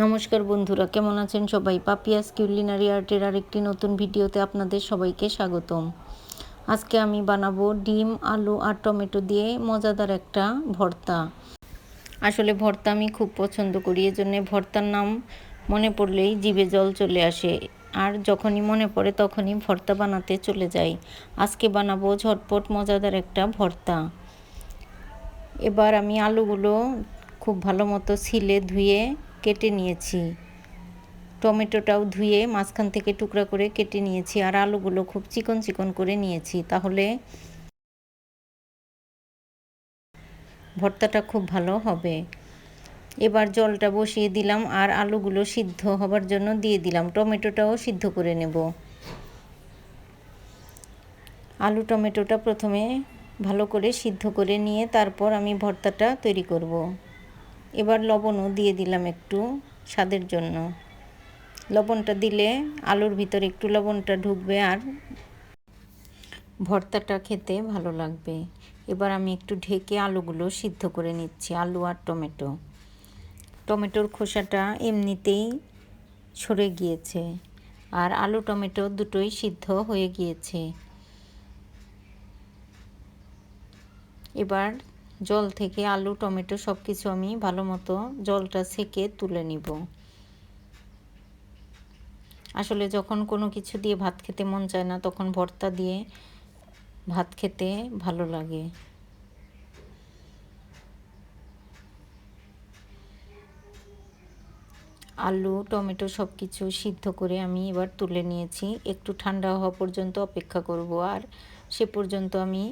নমস্কার বন্ধুরা, কেমন আছেন সবাই? পাপিয়াস কিউলিনারি আর্টের আরেকটি নতুন ভিডিওতে আপনাদের সবাইকে স্বাগতম। আজকে আমি বানাবো ডিম, আলু আর টমেটো দিয়ে মজাদার একটা ভর্তা। আসলে ভর্তা আমি খুব পছন্দ করি, এজন্য ভর্তার নাম মনে পড়লেই জিভে জল চলে আসে। আর যখনই মনে পড়ে তখনই ভর্তা বানাতে চলে যাই। আজকে বানাবো ঝটপট মজাদার একটা ভর্তা। এবার আমি আলুগুলো খুব ভালো মতো ছিলে ধুয়ে কেটে নিয়েছি। টমেটোটাও ধুয়ে মাঝখান থেকে টুকরা করে কেটে নিয়েছি, আর আলুগুলো খুব চিকন চিকন করে নিয়েছি, তাহলে ভর্তাটা খুব ভালো হবে। এবার জলটা বসিয়ে দিলাম আর আলুগুলো সিদ্ধ হবার জন্য দিয়ে দিলাম। টমেটোটাও সিদ্ধ করে নেব। আলু টমেটোটা প্রথমে ভালো করে সিদ্ধ করে নিয়ে তারপর আমি ভর্তাটা তৈরি করব। এবার লবণও দিয়ে দিলাম একটু স্বাদের জন্য। লবণটা দিলে আলুর ভিতরে একটু লবণটা ঢুকবে আর ভর্তাটা খেতে ভালো লাগবে। এবার আমি একটু ঢেকে আলুগুলো সিদ্ধ করে নিচ্ছি। আলু আর টমেটোর খোসাটা এমনিতেই সরে গিয়েছে, আর আলু টমেটো দুটোই সিদ্ধ হয়ে গিয়েছে। এবার জল থেকে আলু টমেটো সব কিছু আমি ভালো মতো জলটা ছেঁকে তুলে নিব। আসলে যখন কোনো কিছু দিয়ে ভাত খেতে মন চায় না, তখন ভর্তা দিয়ে ভাত খেতে ভালো লাগে। আলু টমেটো সব কিছু সিদ্ধ করে আমি এবার তুলে নিয়েছি। একটু ঠান্ডা হওয়া পর্যন্ত অপেক্ষা করব, আর সে পর্যন্ত আমি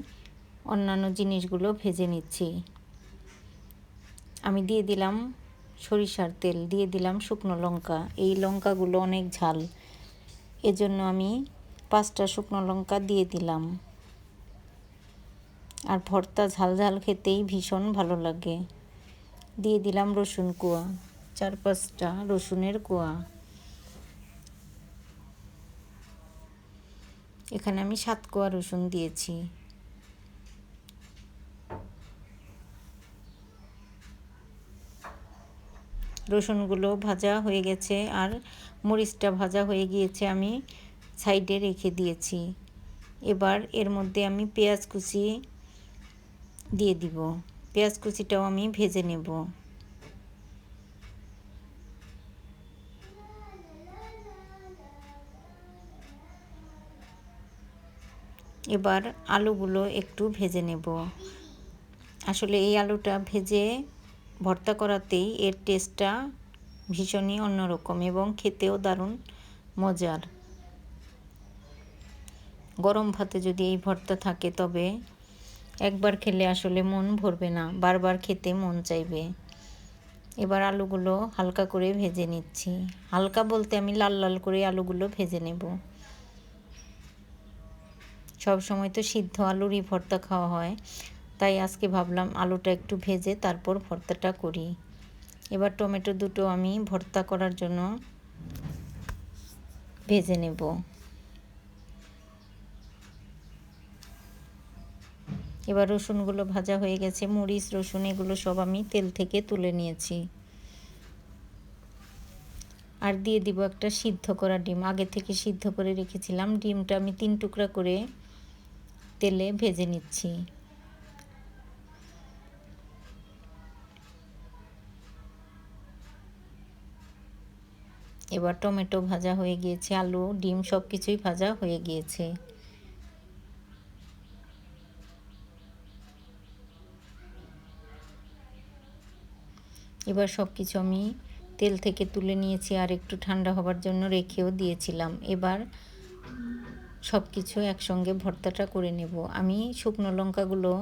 অন্যান্য জিনিসগুলো ভেজে নিচ্ছি। আমি দিয়ে দিলাম সরিষার তেল, দিয়ে দিলাম শুকনো লঙ্কা। এই লঙ্কাগুলো অনেক ঝাল, এজন্য আমি 5টা শুকনো লঙ্কা দিয়ে দিলাম। আর ভর্তা ঝাল ঝাল খেতেই ভীষণ ভালো লাগে। দিয়ে দিলাম রসুন কোয়া, 4-5টা রসুনের কোয়া। এখানে আমি 7 কোয়া রসুন দিয়েছি। রসুনগুলো ভাজা হয়ে গেছে আর মরিচটা ভাজা হয়ে গিয়েছে, আমি সাইডে রেখে দিয়েছি। এবার এর মধ্যে আমি পেঁয়াজ কুচি দিয়ে দিব। পেঁয়াজ কুচিটাও আমি ভেজে নেব। এবার আলুগুলো একটু ভেজে নেব। আসলে এই আলুটা ভেজে ভর্তা করাতেই এর টেস্টটা ভীষণই অন্যরকম এবং খেতেও দারুণ মজার। গরম ভাতে যদি এই ভর্তা থাকে তবে একবার খেলে আসলে মন ভরবে না, বারবার খেতে মন চাইবে। এবার আলুগুলো হালকা করে ভেজে নিচ্ছি। হালকা বলতে আমি লাল লাল করে আলুগুলো ভেজে নেব। সব সময় তো সিদ্ধ আলুরই ভর্তা খাওয়া হয়, তাই আজকে ভাবলাম আলুটা একটু ভেজে তারপর ভর্তাটা করি। এবার টমেটো দুটো আমি ভর্তা করার জন্য ভেজে নেব। এবার রসুনগুলো ভাজা হয়ে গেছে, মরিচ রসুন এগুলো সব আমি তেল থেকে তুলে নিয়েছি। আর দিয়ে দিব একটা সিদ্ধ করা ডিম, আগে থেকে সিদ্ধ করে রেখেছিলাম। ডিমটা আমি 3 টুকরা করে তেলে ভেজে নিচ্ছি। এবার টমেটো ভাজা হয়ে গিয়েছে, আলু ডিম সব কিছুই ভাজা হয়ে গিয়েছে। এবার সব কিছু আমি তেল থেকে তুলে নিয়েছি আর একটু ঠান্ডা হবার জন্য রেখেও দিয়েছিলাম। এবার সব কিছু একসঙ্গে ভর্তাটা করে নেব। আমি শুকনো লঙ্কাগুলো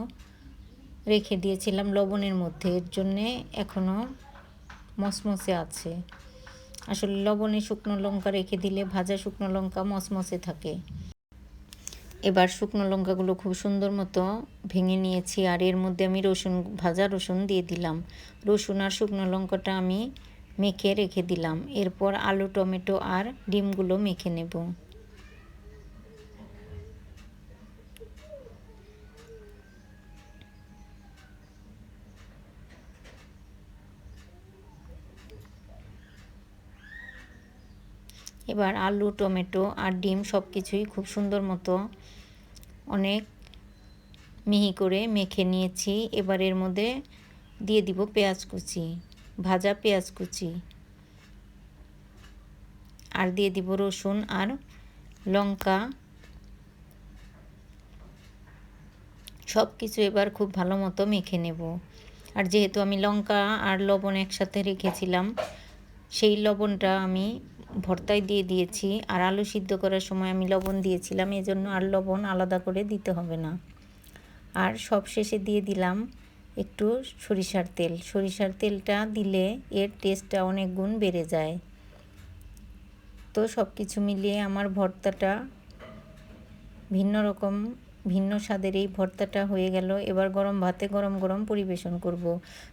রেখে দিয়েছিলাম লবণের মধ্যে, এর জন্যে এখনও মচমচে আছে। আসলে লবণে শুকনো লঙ্কা রেখে দিলে ভাজা শুকনো লঙ্কা মচমচে থাকে। এবার শুকনো লঙ্কাগুলো খুব সুন্দর মতো ভেঙে নিয়েছি, আর এর মধ্যে আমি ভাজা রসুন দিয়ে দিলাম। রসুন আর শুকনো লঙ্কাটা আমি মেখে রেখে দিলাম। এরপর আলু টমেটো আর ডিমগুলো মেখে নেব। এবার আলু, টমেটো আর ডিম সব কিছুই খুব সুন্দর মতো অনেক মিহি করে মেখে নিয়েছি। এবার এর মধ্যে দিয়ে দিব পেঁয়াজ কুচি, ভাজা পেঁয়াজ কুচি, আর দিয়ে দিব রসুন আর লঙ্কা। সব কিছু এবার খুব ভালো মতো মেখে নেব। আর যেহেতু আমি লঙ্কা আর লবণ একসাথে রেখেছিলাম, সেই লবণটা আমি ভর্তায় দিয়ে দিয়েছি। আর আলু সিদ্ধ করার সময় আমি লবণ দিয়েছিলাম, এজন্য আর লবণ আলাদা করে দিতে হবে না। আর সব শেষে দিয়ে দিলাম একটু সরিষার তেল। সরিষার তেলটা দিলে এর টেস্টটা অনেক গুণ বেড়ে যায়। তো সব কিছু মিলিয়ে আমার ভর্তাটা ভিন্ন স্বাদের এই ভর্তাটা হয়ে গেল। এবার গরম ভাতে গরম গরম পরিবেশন করব।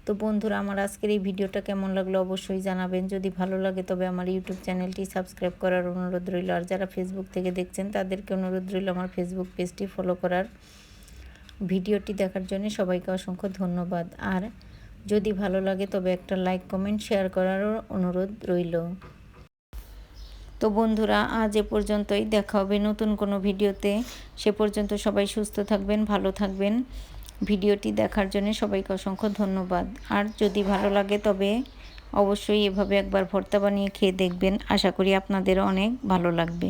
তো বন্ধুরা, আমার আজকের এই ভিডিওটা কেমন লাগলো অবশ্যই জানাবেন। যদি ভালো লাগে তবে আমার ইউটিউব চ্যানেলটি সাবস্ক্রাইব করার অনুরোধ রইল। আর যারা ফেসবুক থেকে দেখছেন তাদেরকে অনুরোধ রইল আমার ফেসবুক পেজটি ফলো করার। ভিডিওটি দেখার জন্য সবাইকে অসংখ্য ধন্যবাদ। আর যদি ভালো লাগে তবে একটা লাইক, কমেন্ট, শেয়ার করারও অনুরোধ রইল। তো বন্ধুরা, আজ এ পর্যন্তই। দেখা হবে নতুন কোনো ভিডিওতে। সে পর্যন্ত সবাই সুস্থ থাকবেন, ভালো থাকবেন। ভিডিওটি দেখার জন্য সবাইকে অসংখ্য ধন্যবাদ। আর যদি ভালো লাগে তবে অবশ্যই এভাবে একবার ভর্তা বানিয়ে খেয়ে দেখবেন। আশা করি আপনাদেরও অনেক ভালো লাগবে।